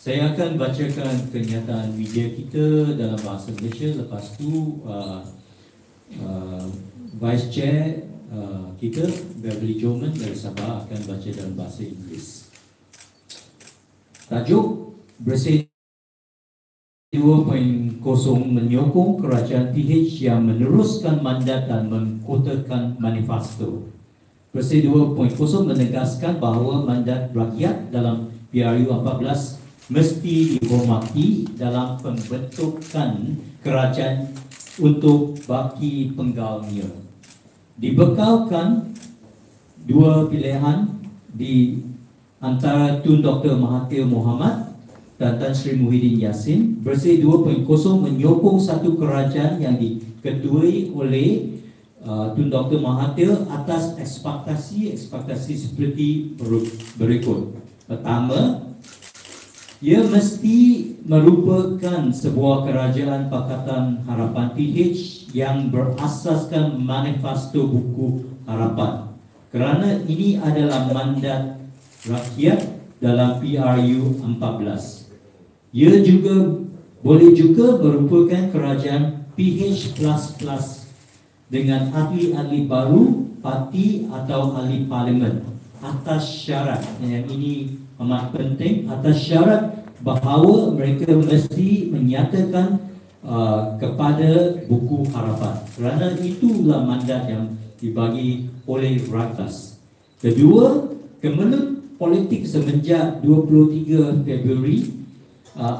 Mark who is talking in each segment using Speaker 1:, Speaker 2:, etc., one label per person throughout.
Speaker 1: Saya akan bacakan kenyataan media kita dalam bahasa Malaysia. Lepas tu Vice Chair kita, Beverly Joman dari Sabah, akan baca dalam bahasa Inggeris. Tajuk: Bersih 2.0 menyokong kerajaan PH yang meneruskan mandat dan mengkotakan manifesto. Bersih 2.0 menegaskan bahawa mandat rakyat dalam PRU 14 mesti dihormati dalam pembentukan kerajaan untuk baki penggalnya. Dibekalkan dua pilihan di antara Tun Dr. Mahathir Mohamad dan Tan Sri Muhyiddin Yassin, Bersih 2.0 menyokong satu kerajaan yang diketuai oleh Tun Dr. Mahathir atas ekspektasi seperti berikut. Pertama, ia mesti merupakan sebuah kerajaan Pakatan Harapan PH yang berasaskan manifesto buku harapan, kerana ini adalah mandat rakyat dalam PRU 14. Ia boleh juga merupakan kerajaan PH++ dengan ahli-ahli baru parti atau ahli parlimen atas syarat, yang ini amat penting, atas syarat bahawa mereka mesti menyatakan kepada buku harapan, kerana itulah mandat yang dibagi oleh rakyat. Kedua, kemelut politik semenjak 23 Februari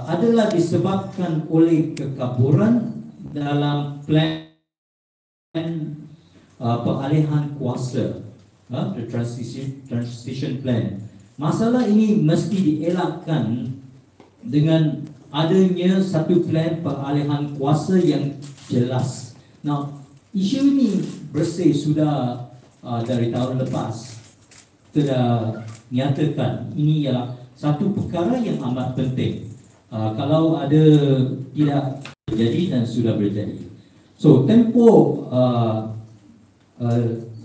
Speaker 1: adalah disebabkan oleh kekaburan dalam plan peralihan kuasa, the transition plan. Masalah ini mesti dielakkan dengan adanya satu plan peralihan kuasa yang jelas. Nah, isu ini Bersih sudah dari tahun lepas sudah nyatakan ini ialah satu perkara yang amat penting. Kalau ada tidak terjadi dan sudah berjadi. So, tempoh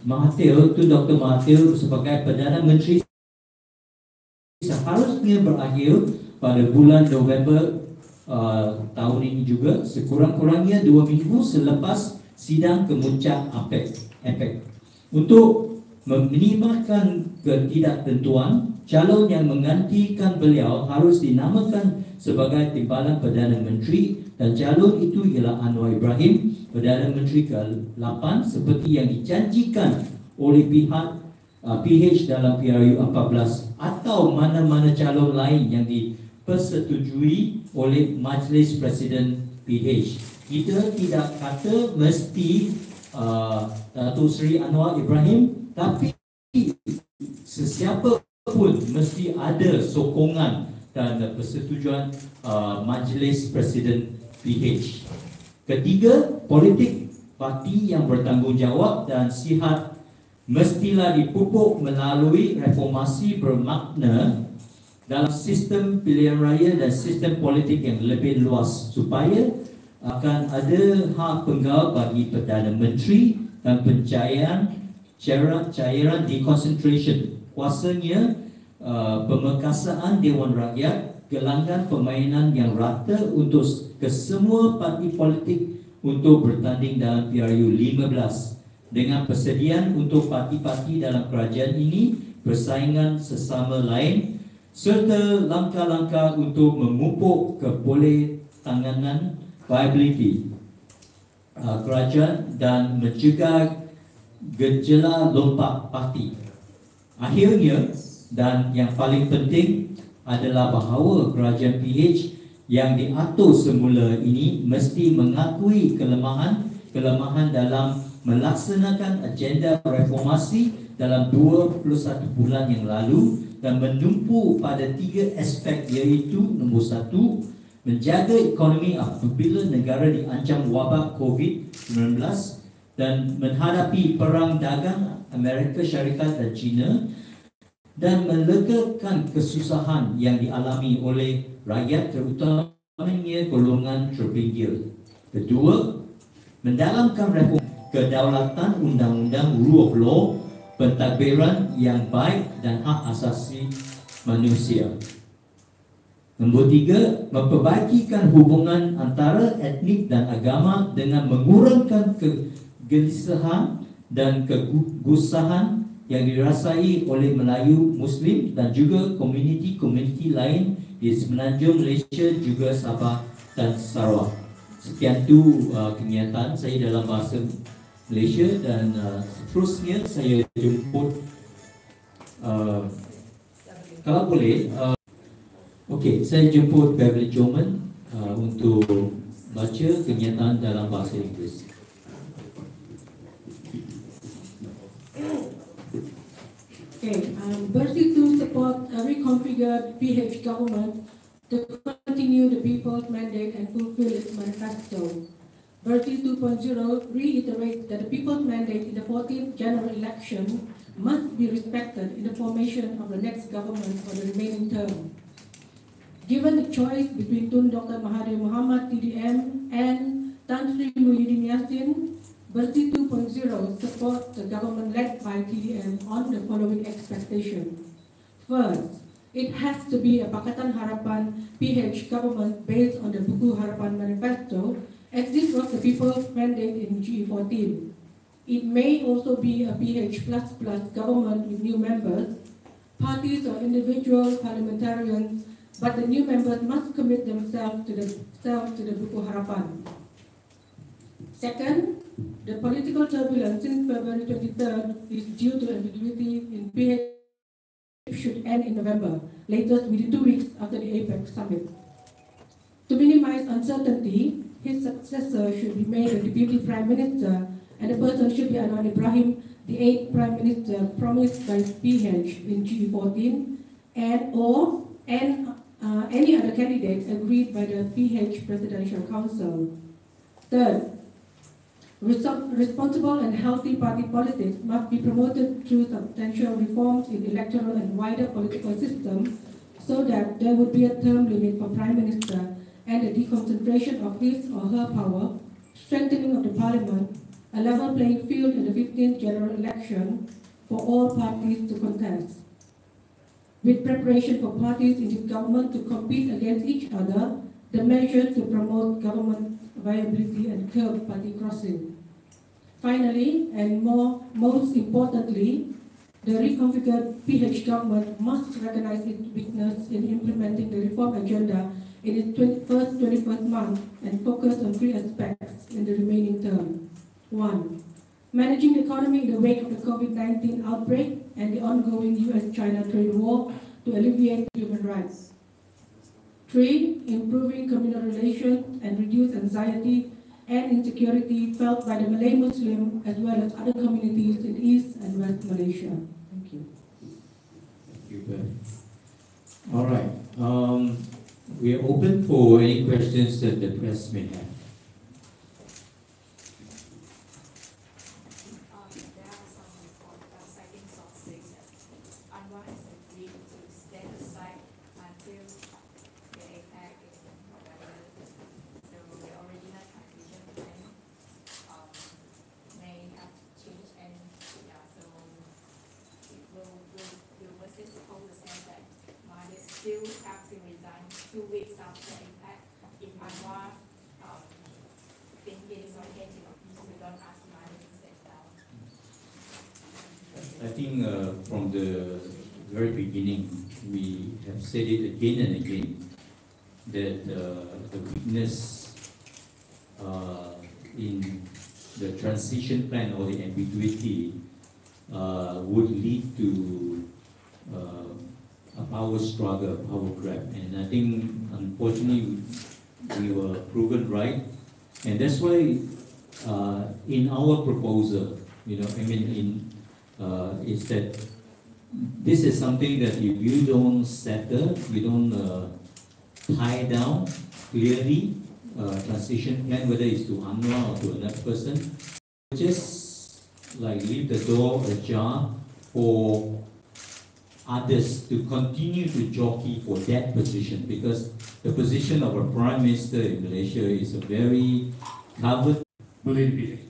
Speaker 1: Mahathir, Tun Dr. Mahathir sebagai Perdana Menteri seharusnya berakhir pada bulan November tahun ini juga, sekurang-kurangnya 2 minggu selepas sidang kemuncak APEC. Untuk meminimalkan ketidaktentuan, calon yang menggantikan beliau harus dinamakan sebagai Timbalan Perdana Menteri, dan calon itu ialah Anwar Ibrahim, Perdana Menteri ke-8 seperti yang dijanjikan oleh pihak PH dalam PRU 14, atau mana-mana calon lain yang dipersetujui oleh Majlis Presiden PH. Kita tidak kata mesti Datuk Seri Anwar Ibrahim, tapi sesiapa pun mesti ada sokongan dan persetujuan Majlis Presiden PH. Ketiga, politik parti yang bertanggungjawab dan sihat mestilah dipupuk melalui reformasi bermakna dalam sistem pilihan raya dan sistem politik yang lebih luas, supaya akan ada hak penggal bagi Perdana Menteri dan cairan deconcentration kuasanya, pemekasaan Dewan Rakyat, gelanggang permainan yang rata untuk kesemua parti politik untuk bertanding dalam PRU 15, dengan persediaan untuk parti-parti dalam kerajaan ini bersaingan sesama lain, serta langkah-langkah untuk memupuk kebolehtanganan viability kerajaan dan mencegah gejala lompat parti. Akhirnya, dan yang paling penting adalah bahawa kerajaan PH yang diatur semula ini mesti mengakui kelemahan dalam melaksanakan agenda reformasi dalam 21 bulan yang lalu, dan menumpu pada 3 aspek, iaitu nombor 1, menjaga ekonomi apabila negara diancam wabak COVID-19 dan menghadapi perang dagang Amerika Syarikat dan China, dan melegakan kesusahan yang dialami oleh rakyat, terutamanya golongan terpinggir. Kedua, mendalamkan reform kedaulatan undang-undang, rule of law, pentadbiran yang baik dan hak asasi manusia. Nombor 3, memperbaikikan hubungan antara etnik dan agama dengan mengurangkan kegelisahan dan kegusahan yang dirasai oleh Melayu Muslim dan juga komuniti-komuniti lain di Semenanjung Malaysia juga Sabah dan Sarawak. Sekian tu kenyataan saya dalam bahasa Malaysia dan seterusnya saya jemput kalau boleh okey, saya jemput Beverly Joman untuk baca kenyataan dalam bahasa Inggeris.
Speaker 2: Bersih to support a reconfigured PH government to continue the people's mandate and fulfill its manifesto. Bersih 2.0 reiterates that the people's mandate in the 14th general election must be respected in the formation of the next government for the remaining term. Given the choice between Tun Dr. Mahathir Mohamad TDM and Tan Sri Muhyiddin Yassin, Bersih 2.0 supports the government led by TDM on the following expectations. First, it has to be a Pakatan Harapan PH government based on the Buku Harapan Manifesto, as this was the people's mandate in G14. It may also be a PH++ government with new members, parties or individual parliamentarians, but the new members must commit themselves to the Buku Harapan. Second, the political turbulence since February 23rd is due to ambiguity in PH should end in November, latest within 2 weeks after the APEC summit. To minimize uncertainty, his successor should be made a deputy prime minister, and the person should be Anwar Ibrahim, the 8th prime minister promised by PH in G14, and any other candidates agreed by the PH Presidential Council. Third, responsible and healthy party politics must be promoted through substantial reforms in electoral and wider political system so that there would be a term limit for Prime Minister and the deconcentration of his or her power, strengthening of the Parliament, a level playing field in the 15th general election for all parties to contest. With preparation for parties in the government to compete against each other, the measures to promote government viability and curb party crossing. Finally, and most importantly, the reconfigured PH government must recognize its weakness in implementing the reform agenda in its 21st month and focus on 3 aspects in the remaining term. 1. Managing the economy in the wake of the COVID-19 outbreak and the ongoing US-China trade war to alleviate human rights. 3. Improving communal relations and reduce anxiety and insecurity felt by the Malay Muslim as well as other communities in East and West Malaysia. Thank you.
Speaker 1: Thank you, Beth. All right. We are open for any questions that the press may have.
Speaker 3: Still have to resign 2 weeks after impact. If Anwar think it is okay to we don't ask Malik to step down.
Speaker 1: I think from the very beginning, we have said it again and again that the weakness in the transition plan or the ambiguity would lead to a power struggle, power grab, and I think unfortunately we were proven right, and that's why in our proposal, is that this is something that if you don't settle, you don't tie down clearly transition plan, whether it's to Anwar or to another person, just like leave the door ajar for others to continue to jockey for that position, because the position of a Prime Minister in Malaysia is a very covered.
Speaker 4: Boleh dipilih.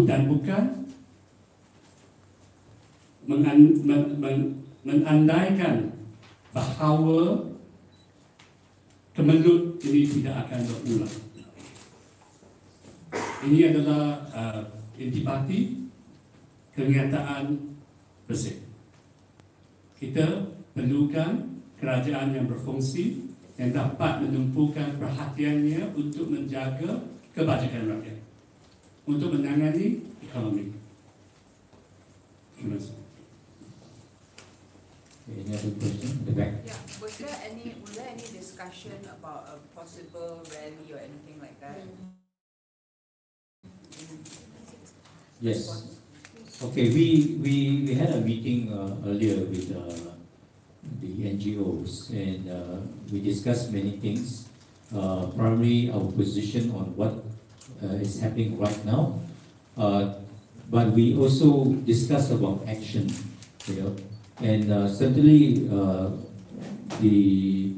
Speaker 4: Dan bukan mengandaikan bahawa kemelut ini tidak akan berulang. Ini adalah intipati kenyataan Bersih. Kita perlukan kerajaan yang berfungsi yang dapat menumpukan perhatiannya untuk menjaga kebajikan rakyat, untuk menangani ekonomi. Terima kasih.
Speaker 1: Any other question? The back.
Speaker 5: Yeah, was there any discussion about a possible rally or anything like that?
Speaker 1: Yes. Okay, we had a meeting earlier with the NGOs, and we discussed many things. Primarily our position on what is happening right now, but we also discussed about action, you know, and certainly the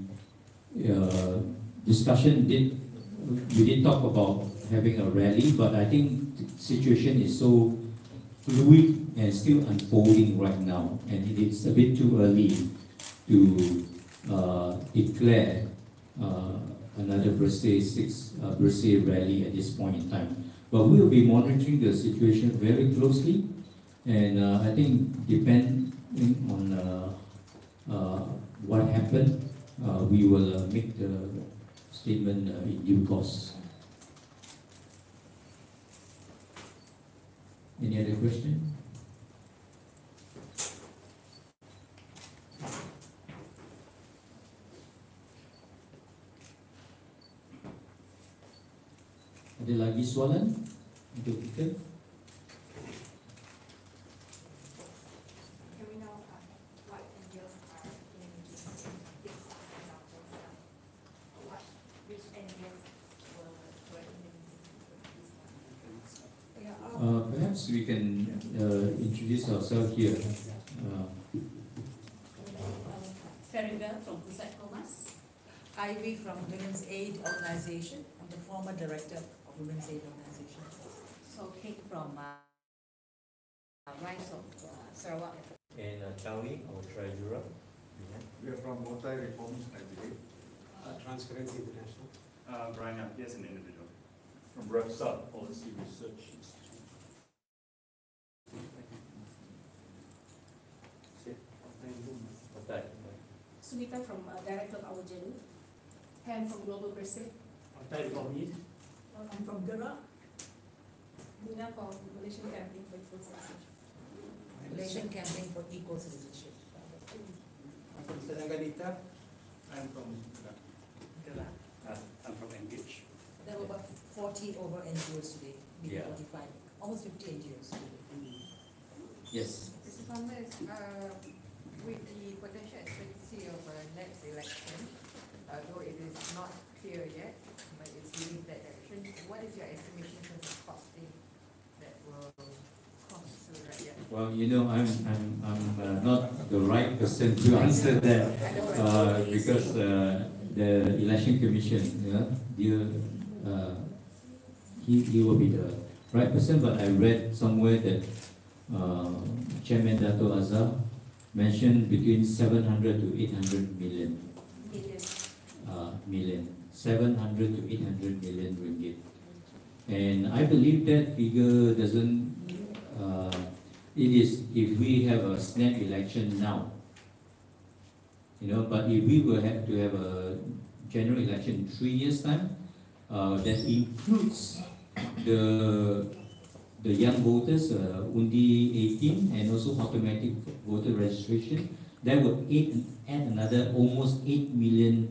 Speaker 1: discussion we did talk about having a rally, but I think the situation is so fluid and still unfolding right now, and it is a bit too early to declare another Bersih rally at this point in time. But we will be monitoring the situation very closely, and I think depending on what happened, we will make the statement in due course. Any other question? Ada lagi soalan untuk kita?
Speaker 3: Can we know what NGOs are in this example? Which NGOs were in this one?
Speaker 1: Perhaps we can introduce ourselves here.
Speaker 6: Farida from Pusat Komas.
Speaker 5: Ivy from Women's Aid Organization. I'm the former director of Women's Aid Organization.
Speaker 6: So Kate from Rise of Sarawak.
Speaker 1: And Chawi, our treasurer.
Speaker 7: We are from Multi-Reformist Nigeria.
Speaker 8: Transparency International.
Speaker 9: Brian Appiah as an individual.
Speaker 7: From REFSA, Policy Research Institute.
Speaker 10: Sunita from Director of Awam, Ham from Global Bersih.
Speaker 6: I'm from Gerak.
Speaker 10: Buna from Malaysian Campaign for Equal Citizenship.
Speaker 5: Malaysian Campaign for Equal Citizenship.
Speaker 8: I'm from Sidang.
Speaker 9: I'm from
Speaker 5: Gerak.
Speaker 9: I'm from Engage.
Speaker 5: There were about 40 over NGOs today, maybe
Speaker 1: Yeah.
Speaker 5: 45, almost 50 NGOs today.
Speaker 1: Yes.
Speaker 11: Mr. Thomas, with the potential expectancy of next election, though it is not clear yet, but it's leading that direction, what is your estimation in terms of costing that will cost to rakyat?
Speaker 1: Well, you know, I'm not the right person to answer that because the election commission, he will be the right person. But I read somewhere that Chairman Dato' Azhar mentioned between 700 to 800 million. Million. 700 to 800 million ringgit. And I believe that figure doesn't, it is if we have a snap election now, you know, but if we will have to have a general election in 3 years' time, that includes the young voters, Undi 18, and also automatic voter registration, that would add another almost 8 million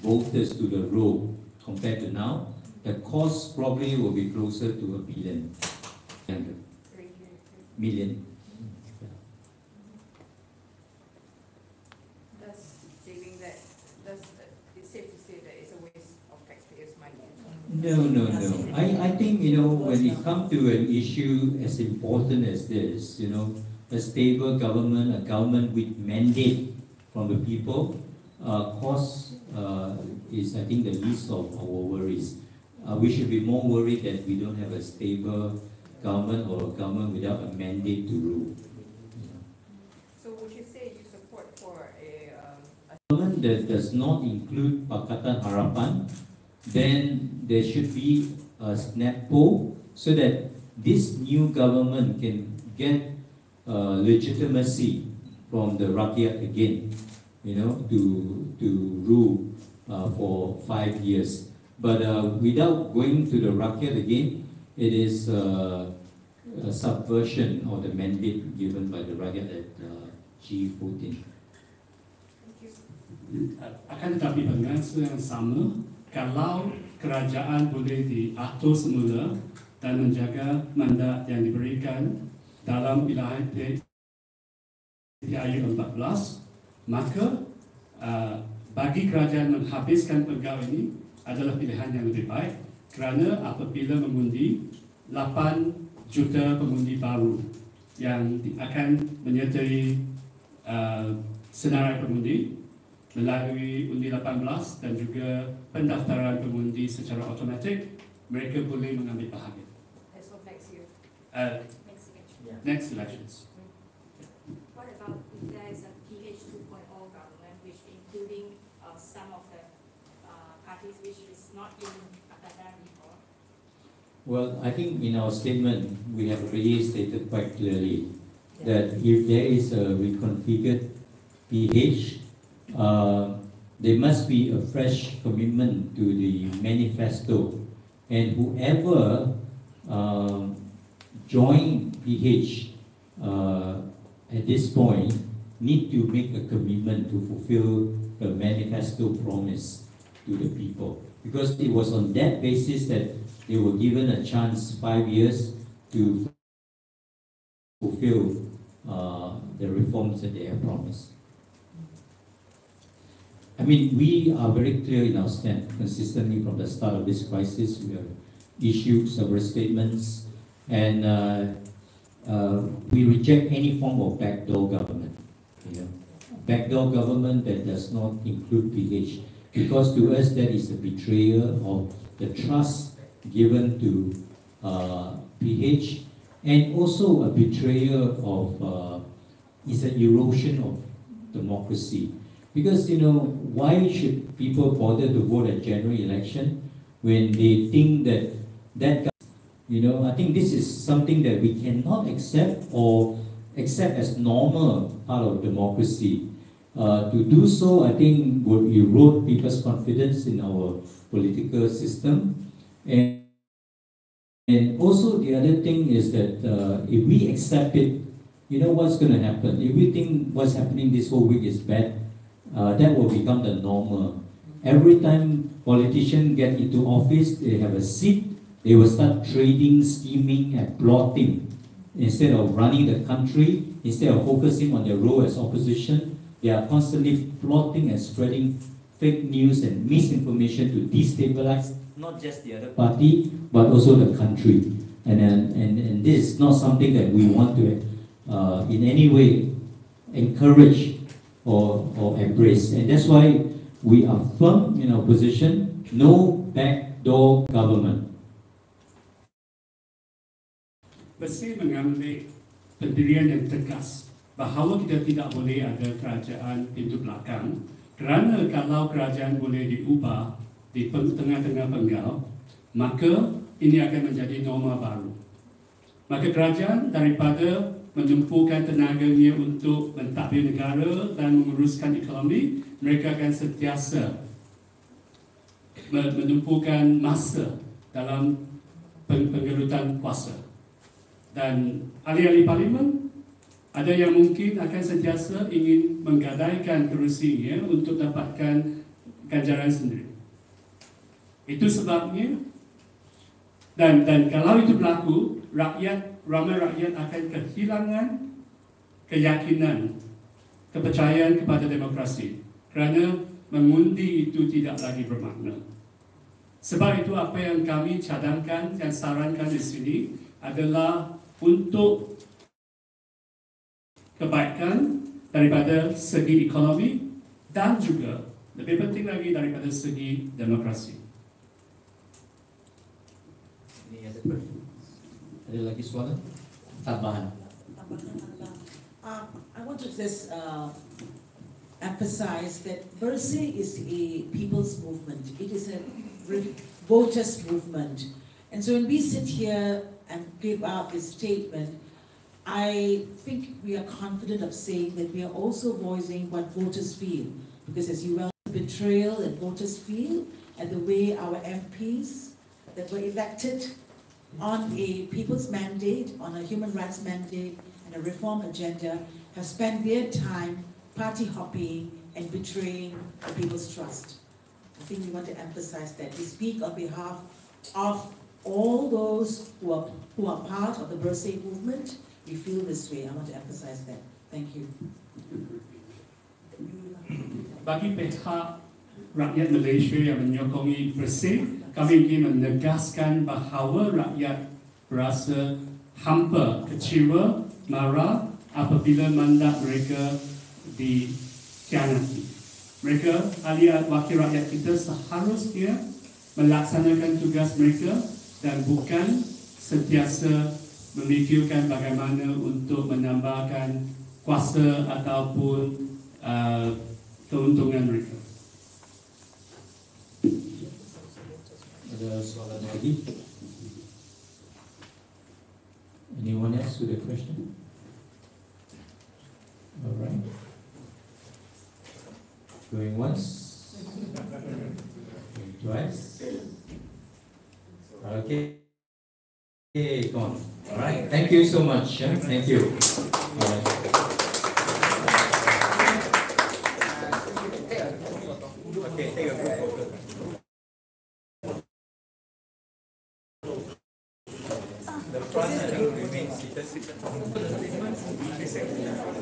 Speaker 1: voters to the roll. Compared to now, the cost probably will be closer to $1 billion. Million.
Speaker 11: Thus, saying that, it's safe to say that it's a waste of taxpayers' money.
Speaker 1: No. I think, you know, when it comes to an issue as important as this, you know, a stable government, a government with mandate from the people, cost is, I think, the least of our worries. We should be more worried that we don't have a stable government or a government without a mandate to rule.
Speaker 11: So would you say you support for a
Speaker 1: Government that does not include Pakatan Harapan, then there should be a snap poll so that this new government can get legitimacy from the rakyat again, to rule for 5 years. But without going to the rakyat again, it is a subversion of the mandate given by the rakyat at G14.
Speaker 4: Akan tetapi dengan yang sama, kalau kerajaan boleh diatur semula dan menjaga mandat yang diberikan dalam pilihan PTIU 14, maka bagi kerajaan menghabiskan pegawai ini adalah pilihan yang lebih baik, kerana apabila mengundi 8 juta pengundi baru yang akan menyertai senarai pengundi melalui undi 18 dan juga pendaftaran pengundi secara automatik, mereka boleh mengambil bahagian.
Speaker 10: As of next year. Next election.
Speaker 1: Yeah.
Speaker 4: Next elections.
Speaker 3: What about if there is a PH 2.0 government, which including some of the parties which is not in Pakatan before?
Speaker 1: Well, I think in our statement, we have already stated quite clearly that if there is a reconfigured PH, there must be a fresh commitment to the manifesto, and whoever join PH at this point need to make a commitment to fulfill the manifesto promise to the people, because it was on that basis that they were given a chance 5 years to fulfill the reforms that they have promised. I mean, we are very clear in our stand consistently from the start of this crisis. We have issued several statements, and we reject any form of backdoor government. Backdoor government that does not include PH, because to us that is a betrayal of the trust given to PH, and also a betrayal of is an erosion of democracy. Because, why should people bother to vote at general election when they think that I think this is something that we cannot accept or accept as normal part of democracy. To do so, I think, would erode people's confidence in our political system. And also the other thing is that if we accept it, what's going to happen? If we think what's happening this whole week is bad, that will become the normal. Every time politicians get into office, they have a seat, they will start trading, scheming, and plotting. Instead of running the country, instead of focusing on their role as opposition, they are constantly plotting and spreading fake news and misinformation to destabilize not just the other party, but also the country. And this is not something that we want to in any way encourage or embrace. And that's why we are firm in our position, no backdoor government.
Speaker 4: Bersih mengambil pendirian yang tegas bahawa kita tidak boleh ada kerajaan pintu belakang, kerana kalau kerajaan boleh diubah di tengah-tengah penggal, maka ini akan menjadi norma baru. Maka kerajaan daripada menumpukan tenaganya untuk mentadbir negara dan menguruskan ekonomi, mereka akan sentiasa menumpukan masa dalam penggelutan kuasa. Dan ahli-ahli parlimen ada yang mungkin akan sentiasa ingin menggadaikan kerusinya untuk dapatkan ganjaran sendiri. Itu sebabnya, dan kalau itu berlaku, ramai rakyat akan kehilangan keyakinan, kepercayaan kepada demokrasi, kerana mengundi itu tidak lagi bermakna. Sebab itu apa yang kami cadangkan dan sarankan di sini adalah untuk kebaikan daripada segi ekonomi dan juga lebih penting lagi daripada segi demokrasi.
Speaker 1: Ada lagi soalan? Tambahan.
Speaker 5: I want to just emphasize that Bersih is a people's movement. It is a voters' movement. And so when we sit here and give out this statement, I think we are confident of saying that we are also voicing what voters feel. Because as you well know, betrayal that voters feel and the way our MPs that were elected on a people's mandate, on a human rights mandate and a reform agenda have spent their time party hopping and betraying the people's trust. I think we want to emphasize that. We speak on behalf of all those who are part of the Bersih movement. We feel this way. I want to emphasize that. Thank you.
Speaker 4: Bagi pihak rakyat Malaysia yang menyokongi Bersih, kami ingin menegaskan bahawa rakyat berasa hampa, kecewa, marah apabila mandat mereka dikhianati. Mereka, ahli wakil rakyat kita seharusnya melaksanakan tugas mereka dan bukan sentiasa memikirkan bagaimana untuk menambahkan kuasa ataupun keuntungan mereka.
Speaker 1: Ada soalan lagi? Anyone else with a question? All right. Going once. Going twice. Okay. Okay, come on. All right. Thank you so much. Thank you. All right.
Speaker 8: Okay, take a group photo. The front and will remain seated.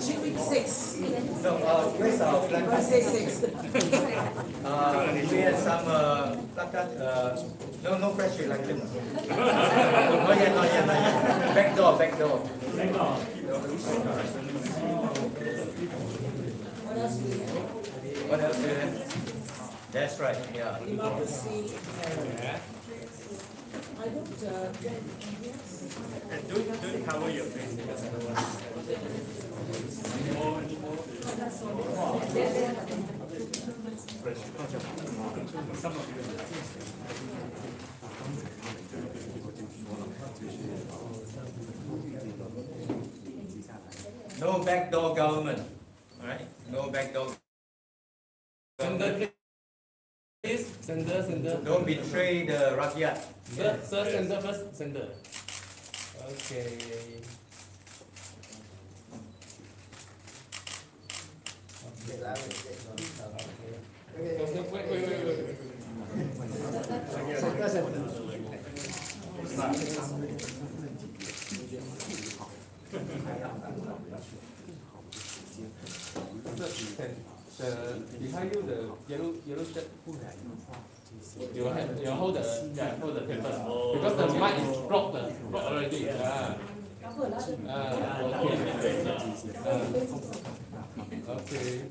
Speaker 5: Should be 6.
Speaker 8: No, where's our placard?
Speaker 5: Say 6.
Speaker 8: We have some placard. No fresh election. Not yet. Back door. What else do you have? That's right, yeah.
Speaker 5: Democracy. I don't
Speaker 9: And don't cover your face because otherwise. Anymore. Some of you.
Speaker 8: No backdoor government. Alright? No backdoor government.
Speaker 12: Please, sender.
Speaker 8: Don't betray the rakyat.
Speaker 12: Sir, sender first, sender. Okay. Wait. Behind you, the yellow shirt. You hold the papers because the mic is blocked already. Okay.